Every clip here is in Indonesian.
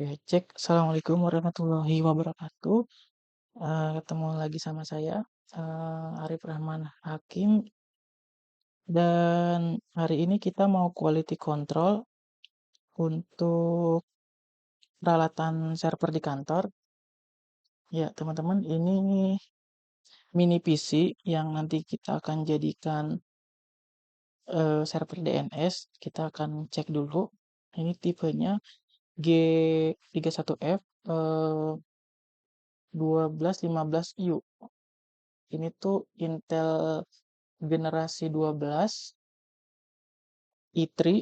Oke, cek. Assalamualaikum warahmatullahi wabarakatuh. Ketemu lagi sama saya, Arif Rahman Hakim, dan hari ini kita mau quality control untuk peralatan server di kantor. Ya, teman-teman, ini mini PC yang nanti kita akan jadikan server DNS. Kita akan cek dulu. Ini tipenya G31F 1215U. Ini tuh Intel generasi 12 i3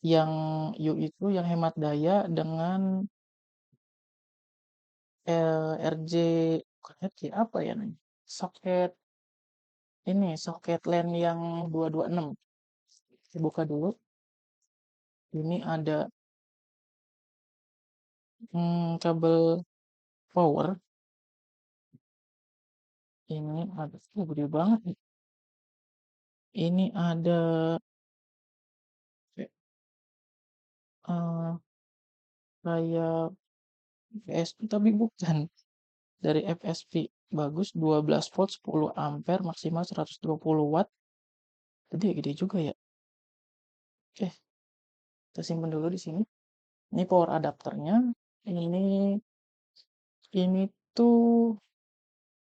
yang U itu yang hemat daya dengan RJ bukan RJ apa ya namanya? Soket soket LAN yang 226. Saya buka dulu. Ini ada kabel power. Ini ada gede banget nih. Ini ada eh, kayak FSP tapi bukan dari FSP. Bagus 12 volt 10 ampere maksimal 120 watt. Jadi ya gede juga ya. Oke, kita simpan dulu di sini. Ini power adapternya. Ini tuh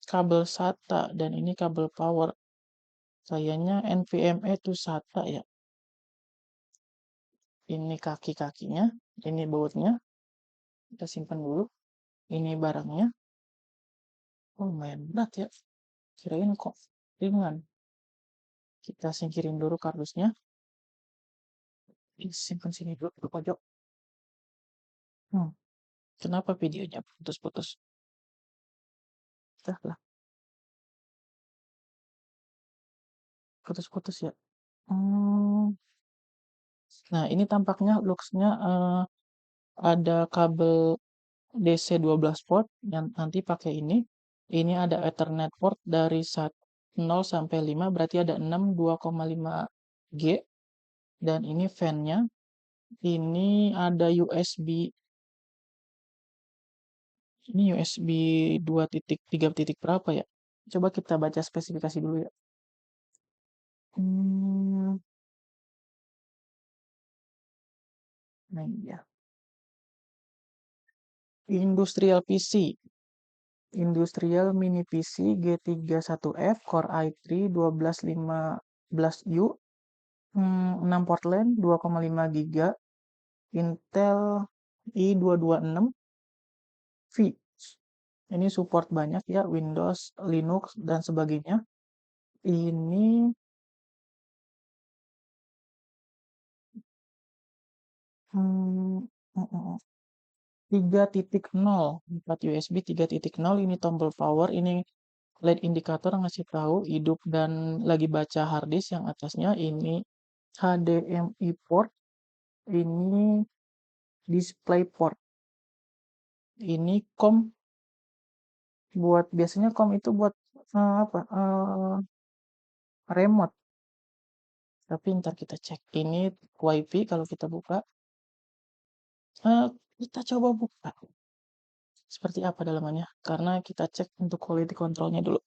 kabel SATA dan ini kabel power. Kayaknya NVMe tuh SATA ya. Ini kaki-kakinya, ini bautnya. Kita simpan dulu. Ini barangnya. Oh, lumayan berat ya. Kirain kok ringan. Kita singkirin dulu kardusnya. Ini simpan sini dulu di pojok. Kenapa videonya putus-putus? Dah lah, putus-putus ya. Nah, ini tampaknya looks-nya ada kabel DC 12 port yang nanti pakai ini. Ini ada Ethernet port dari 0 sampai 5 berarti ada 6 2,5 G dan ini fan-nya. Ini ada USB. Ini USB 2.3 titik berapa ya? Coba kita baca spesifikasi dulu ya. Hmm, nah ya. Industrial PC. Industrial Mini PC G31F Core i3 1215U 6 port LAN 2,5 GB Intel i226V. Ini support banyak ya, Windows, Linux, dan sebagainya. Ini 3.0, 4 USB 3.0. Ini tombol power, ini LED indikator ngasih tahu hidup dan lagi baca harddisk yang atasnya. Ini HDMI port, ini display port. Ini COM buat biasanya COM itu buat apa? Remote. Tapi ntar kita cek. Ini WiFi kalau kita buka. Kita coba buka. Seperti apa dalamannya? Karena kita cek untuk quality controlnya dulu.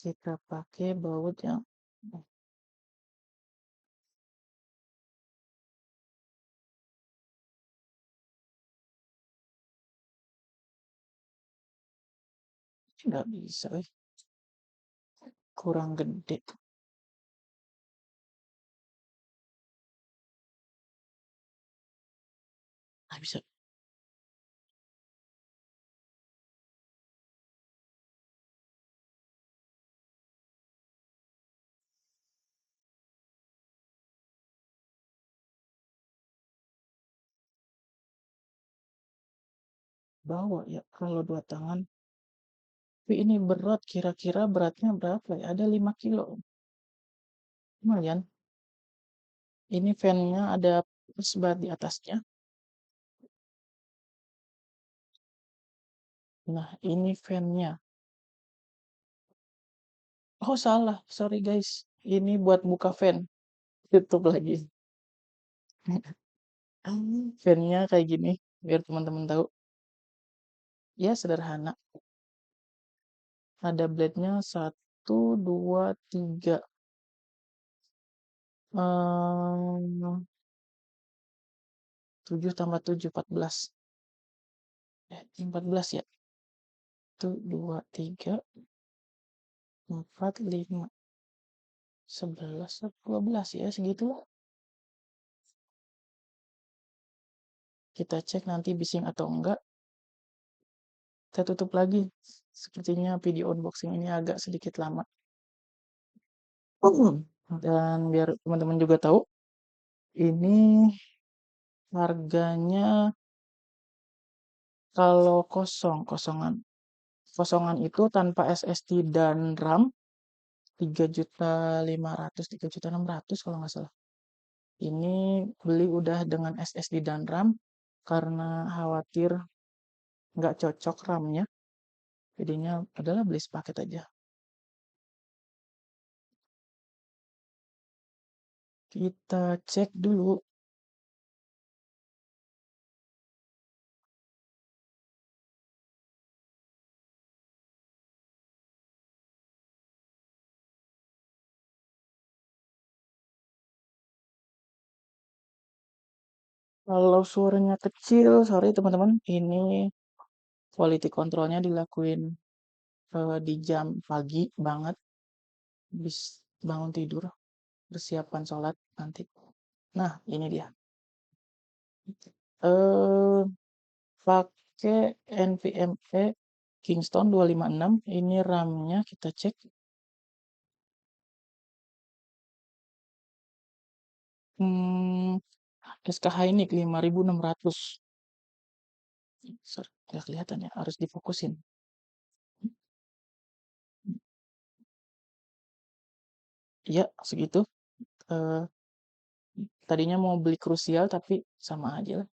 Kita pakai baut yang nggak bisa, kurang gede. Nggak bisa. Bawa ya kalau 2 tangan. Tapi ini berat, kira-kira beratnya berapa ya? Ada 5 kilo. Lumayan. Ini fan-nya ada sebat di atasnya. Nah, ini fan-nya. Oh, salah. Sorry guys. Ini buat buka fan. Tutup lagi. Fan-nya kayak gini. Biar teman-teman tahu. Ya, sederhana. Ada blade-nya 1, 2, 3. 7 tambah 7, 14. 14 ya. 1, 2, 3, 4, 5, 11, 12 ya, segitulah. Kita cek nanti bising atau enggak. Kita tutup lagi. Sepertinya video unboxing ini agak sedikit lama. Dan biar teman-teman juga tahu, ini harganya kalau kosongan itu tanpa SSD dan RAM 3.500.000, 3.600.000 kalau nggak salah. Ini beli udah dengan SSD dan RAM karena khawatir nggak cocok RAM-nya. Jadinya adalah beli sepaket aja. Kita cek dulu. Kalau suaranya kecil, sorry teman-teman, ini quality controlnya dilakuin di jam pagi banget, habis bangun tidur, persiapan sholat nanti. Nah, ini dia. Eh, pakai NVMe Kingston 256. Ini RAM-nya kita cek. Hmm, SK Hynix 5600. Sorry, nggak kelihatan ya, harus difokusin. Iya, segitu. Eh, tadinya mau beli krusial tapi sama aja lah.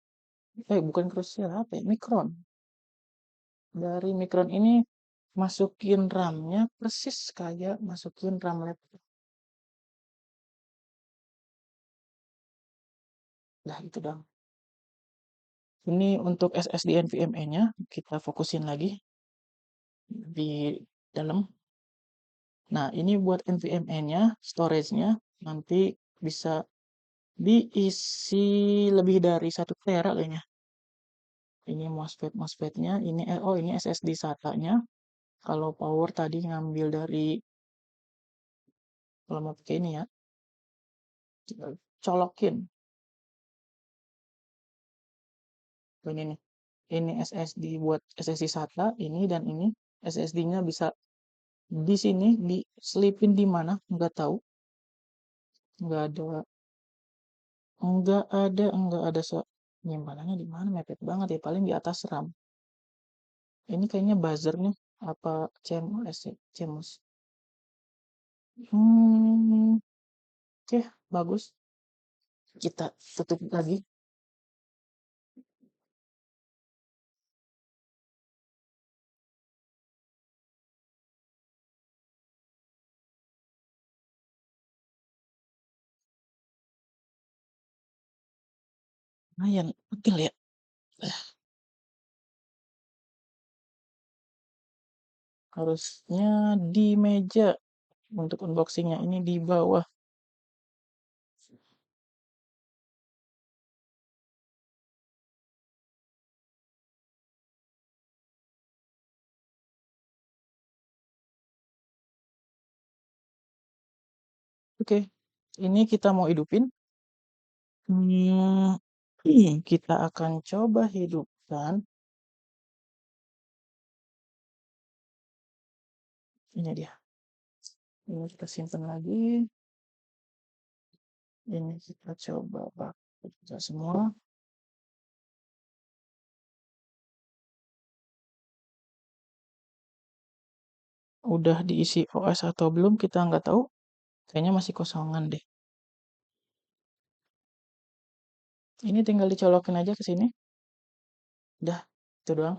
Bukan krusial, apa ya? Micron. Dari Micron ini masukin RAM-nya persis kayak masukin RAM laptop. Nah, itu dong. Ini untuk SSD NVMe-nya kita fokusin lagi di dalam. Nah, ini buat NVMe-nya, storage-nya nanti bisa diisi lebih dari 1 tera kayaknya. Ini MOSFET-nya, ini SSD SATA-nya. Kalau power tadi ngambil dari, kalau mau pakai ini ya, colokin. Ini nih. Ini SSD buat SSD SATA ini dan ini SSD-nya bisa di sini diselipin di mana nggak tahu, nggak ada nyimpanannya di mana, mepet banget ya, paling di atas RAM. Ini kayaknya buzzernya apa CMOS ya, CMOS. Oke, bagus. Kita tutup lagi. Lumayan pegel ya. Harusnya di meja untuk unboxingnya, ini di bawah. Oke, ini kita mau hidupin. Hmm, kita akan coba hidupkan. Ini dia. Ini kita simpan lagi. Ini kita coba baca semua. Udah diisi OS atau belum kita nggak tahu. Kayaknya masih kosongan deh. Ini tinggal dicolokin aja ke sini. Udah, itu doang.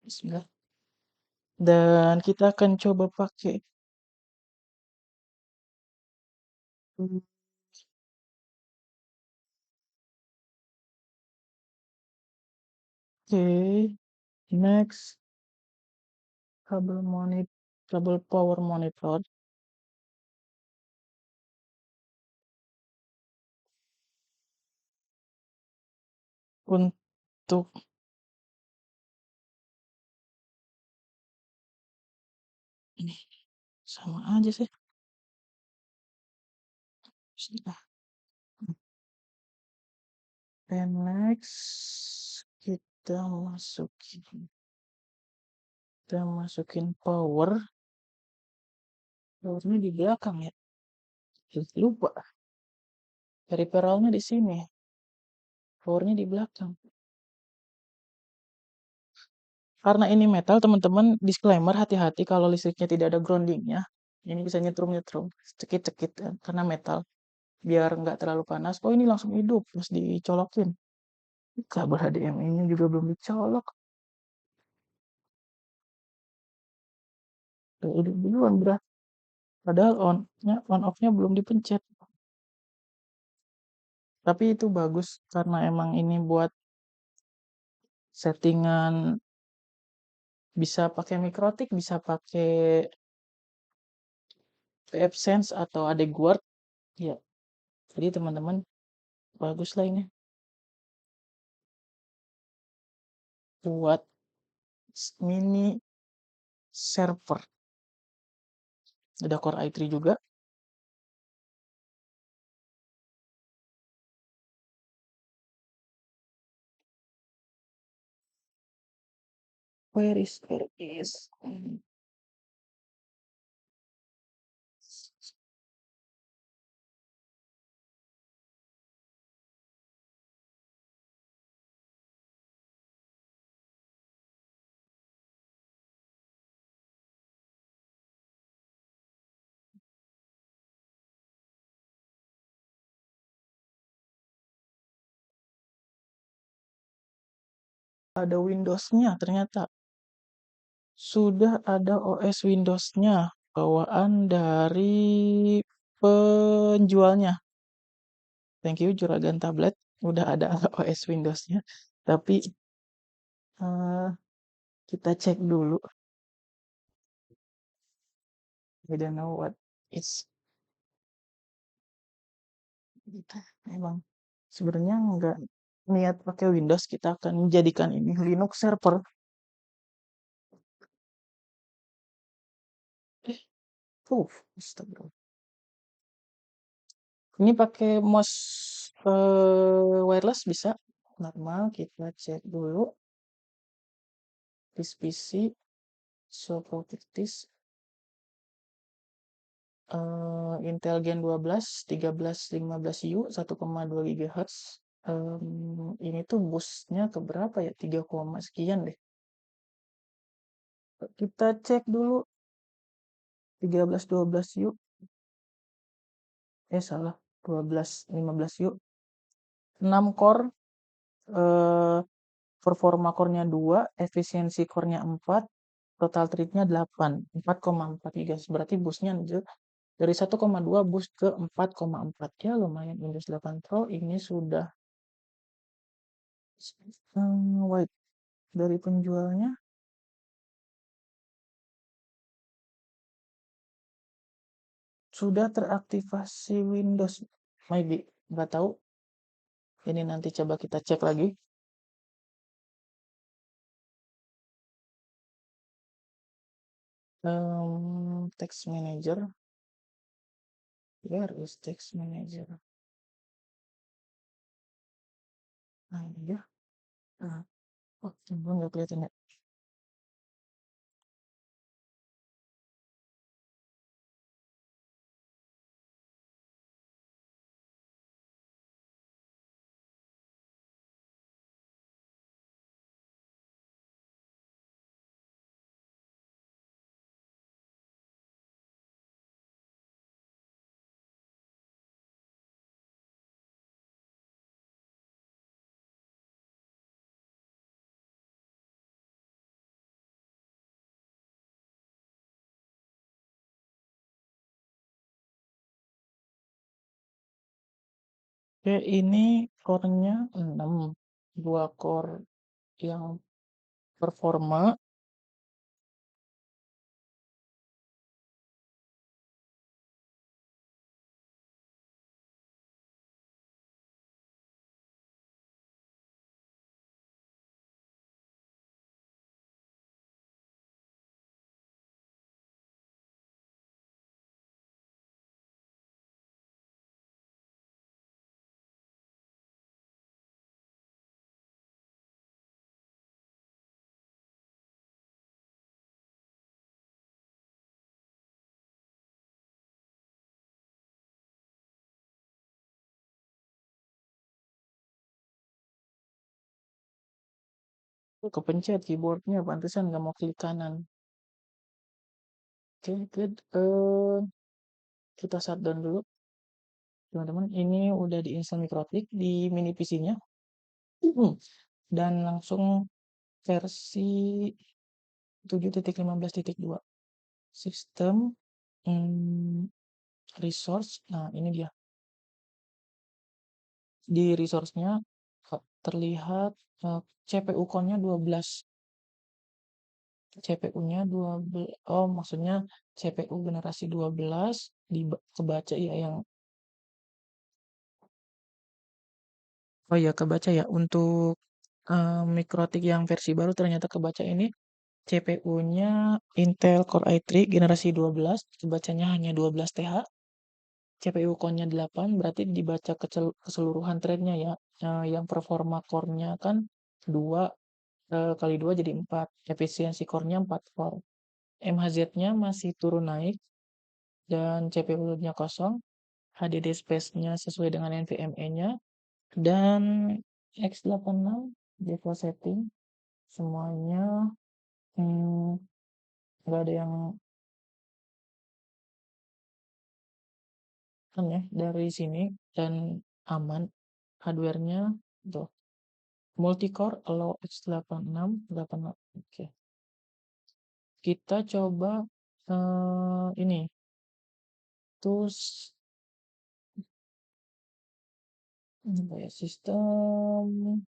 Bismillah. Dan kita akan coba pakai oke, next kabel power monitor untuk ini sama aja sih. Bismillah. Dan next kita masukin powernya di belakang ya. Lupa periferalnya di sini, powernya di belakang. Karena ini metal, teman-teman, disclaimer, hati-hati kalau listriknya tidak ada groundingnya. Ini bisa nyetrum-nyetrum, cekit-cekit kan, karena metal. Biar nggak terlalu panas. Oh, ini langsung hidup, terus dicolokin. Kabel HDMI-nya juga belum dicolok. Udah hidup duluan, berat. Padahal on off-nya belum dipencet. Tapi itu bagus karena emang ini buat settingan, bisa pakai mikrotik, bisa pakai PF Sense atau AdGuard. Ya, jadi teman-teman bagus lah ini buat mini server. Ada Core i3 juga. Where is ada Windows-nya ternyata. Sudah ada OS Windows-nya bawaan dari penjualnya. Thank you Juragan Tablet, udah ada OS Windows-nya. Tapi eh, kita cek dulu. I don't know what it's. Emang sebenarnya nggak niat pakai Windows, kita akan menjadikan ini Linux server. Eh, astagfirullah. Ini pakai mouse wireless bisa normal. Kita cek dulu this PC support this Intel Gen 12 1315U 1,2 GHz. Ini tuh busnya ke berapa ya? 3, sekian deh. Kita cek dulu 1312U. Salah. 1215U. 6 core, eh, performa core-nya 2, efisiensi core-nya 4, total thread-nya 8, 4,4 GHz. Berarti busnya dari 1,2 bus ke 4,4. Ya lumayan. Windows 8 Pro ini sudah white dari penjualnya. Sudah teraktivasi Windows. Maybe. Nggak tahu. Ini nanti coba kita cek lagi. Text Manager. Where is Text Manager? Nah, ini ya. Nah, oh, nggak kelihatan ya. Oke, ini core-nya 6, 2 core yang performa. Kepencet keyboardnya, pantesan nggak mau klik kanan. Oke, good. Kita shutdown dulu, teman-teman. Ini udah diinstal Mikrotik di mini PC-nya. Dan langsung versi 7.15.2. Sistem, resource. Nah, ini dia. Di resource-nya terlihat CPU core-nya 12. CPU-nya 12. Oh, maksudnya CPU generasi 12 kebaca ya yang oh ya kebaca ya untuk Mikrotik yang versi baru ternyata kebaca ini CPU-nya Intel Core i3 generasi 12, kebacanya hanya 12 TH. CPU core-nya 8, berarti dibaca keseluruhan thread-nya ya. Yang performa core-nya kan 2 kali 2 jadi 4. Efisiensi core-nya 4 core. MHZ-nya masih turun naik dan CPU-nya kosong. HDD space-nya sesuai dengan NVMe-nya dan x86 default setting semuanya nggak ada yang kan ya dari sini dan aman hardware-nya tuh multicore allow x86 86. Oke, kita coba ini terus apa ya sistem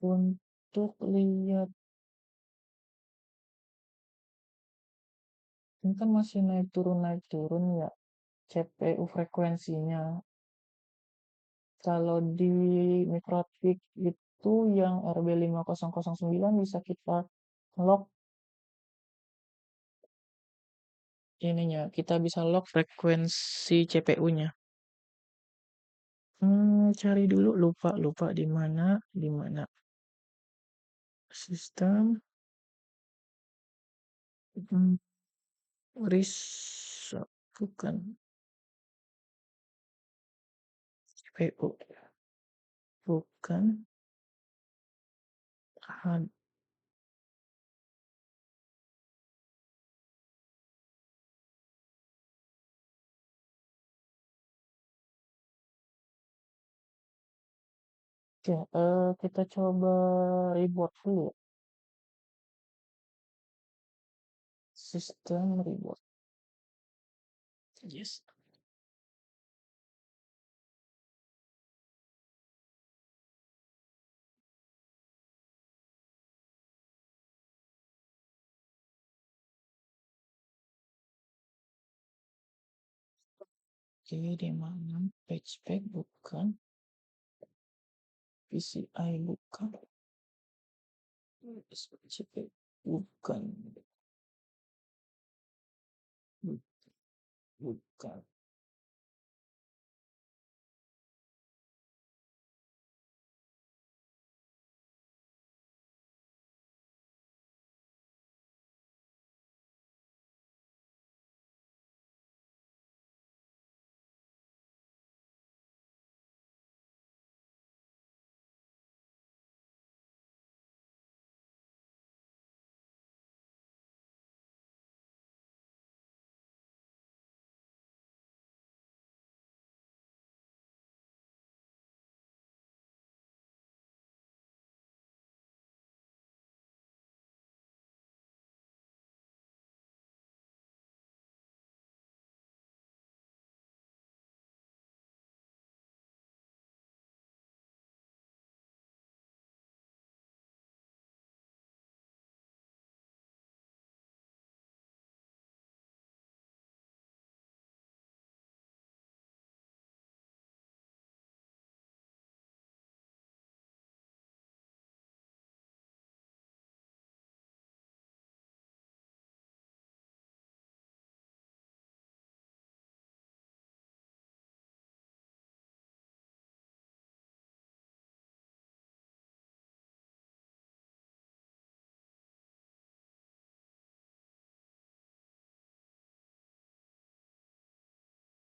untuk lihat ini kan masih naik turun ya CPU frekuensinya. Kalau di Mikrotik itu yang RB5009 bisa kita lock ininya, kita bisa lock frekuensi CPU-nya. Cari dulu lupa di mana sistem hmm, bukan CPU bukan hard ya, kita coba reboot dulu ya. Sistem reboot. Yes. Oke, di mana? Page spec bukan, PCI bukan, SPCP bukan, bukan.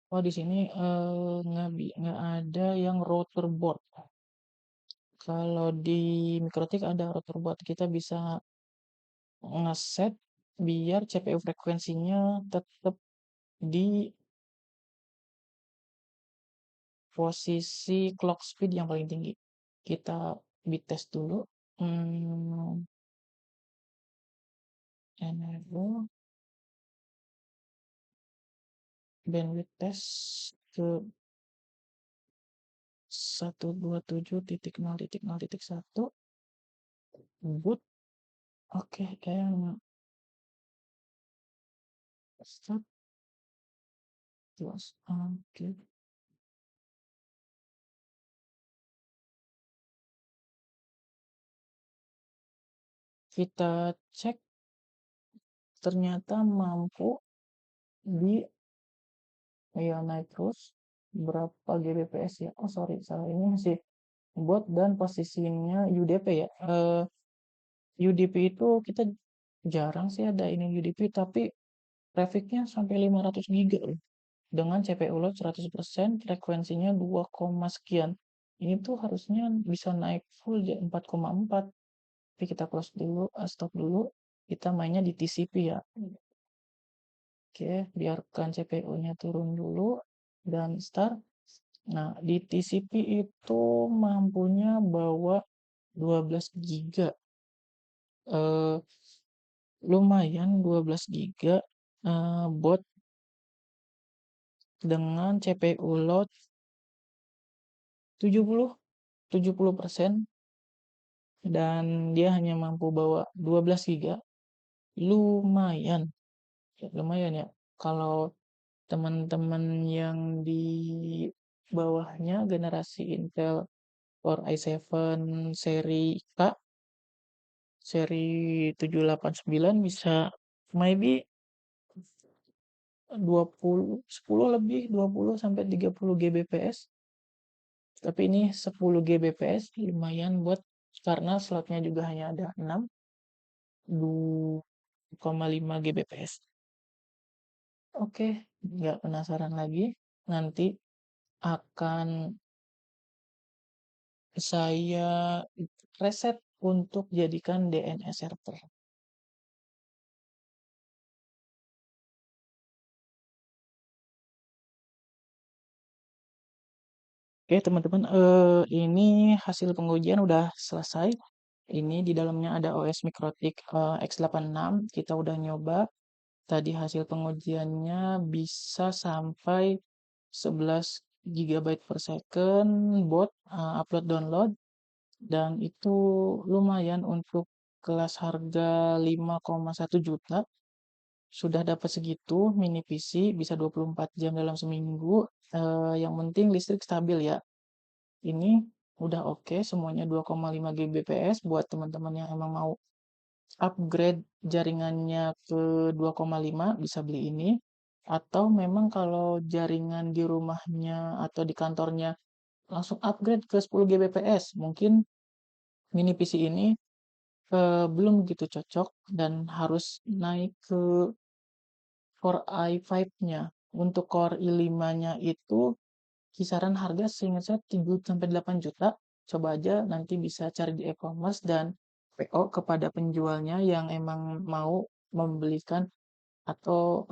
Oh, di sini nggak ada yang router board. Kalau di Mikrotik ada router board, kita bisa ngeset biar CPU frekuensinya tetap di posisi clock speed yang paling tinggi. Kita bites dulu. Hmm, enable bandwidth test ke 127.0.0.1 boot. Oke, kayaknya start close. Oke, kita cek ternyata mampu di ya naik terus berapa Gbps ya. Oh sorry, salah, ini masih bot dan posisinya UDP ya. UDP itu kita jarang sih ada ini UDP, tapi trafficnya sampai 500 giga loh. Dengan CPU load 100%, frekuensinya 2, sekian. Ini tuh harusnya bisa naik full 4,4. Tapi kita close dulu, stop dulu. Kita mainnya di TCP ya. Oke, biarkan CPU-nya turun dulu dan start. Nah, di TCP itu mampunya bawa 12 giga. Eh, lumayan 12 giga bot dengan CPU load 70% dan dia hanya mampu bawa 12 giga. Lumayan. Ya, lumayan ya. Kalau teman-teman yang di bawahnya generasi Intel Core i7 seri K, seri 789 bisa maybe 10 lebih, 20 sampai 30 Gbps. Tapi ini 10 Gbps lumayan buat, karena slotnya juga hanya ada 6, 2,5 Gbps. Oke, nggak penasaran lagi. Nanti akan saya reset untuk jadikan DNS server. Oke, teman-teman, ini hasil pengujian udah selesai. Ini di dalamnya ada OS MikroTik X86. Kita udah nyoba. Tadi hasil pengujiannya bisa sampai 11 GB per second bot upload download, dan itu lumayan untuk kelas harga 5,1 juta. Sudah dapat segitu, mini PC bisa 24 jam dalam seminggu. Yang penting listrik stabil ya. Ini udah oke, semuanya 2,5 Gbps buat teman-teman yang emang mau upgrade jaringannya ke 2,5 bisa beli ini. Atau memang kalau jaringan di rumahnya atau di kantornya langsung upgrade ke 10 Gbps, mungkin mini PC ini belum begitu cocok dan harus naik ke Core i5-nya. Untuk Core i5-nya itu kisaran harga seingat saya 7 sampai 8 juta. Coba aja nanti bisa cari di e-commerce dan PO kepada penjualnya yang emang mau membelikan atau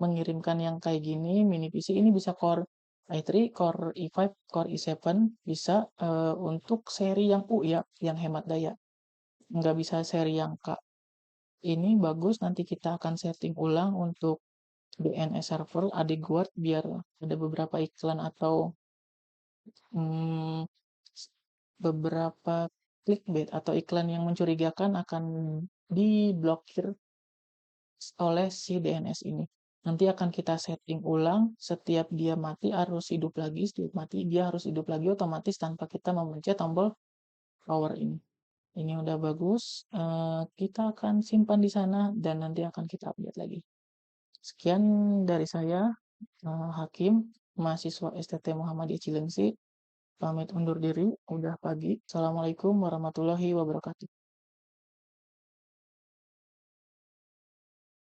mengirimkan yang kayak gini. Mini PC ini bisa Core i3, Core i5, Core i7, bisa untuk seri yang U ya, yang hemat daya. Nggak bisa seri yang K. Ini bagus, nanti kita akan setting ulang untuk DNS server AdGuard biar ada beberapa iklan atau hmm, beberapa clickbait atau iklan yang mencurigakan akan diblokir oleh si DNS ini. Nanti akan kita setting ulang, setiap dia mati harus hidup lagi, setiap mati dia harus hidup lagi otomatis tanpa kita memencet tombol power ini. Ini udah bagus, kita akan simpan di sana dan nanti akan kita update lagi. Sekian dari saya, Hakim, mahasiswa STT Muhammadiyah Cilengsi. Pamit undur diri, udah pagi. Assalamualaikum warahmatullahi wabarakatuh.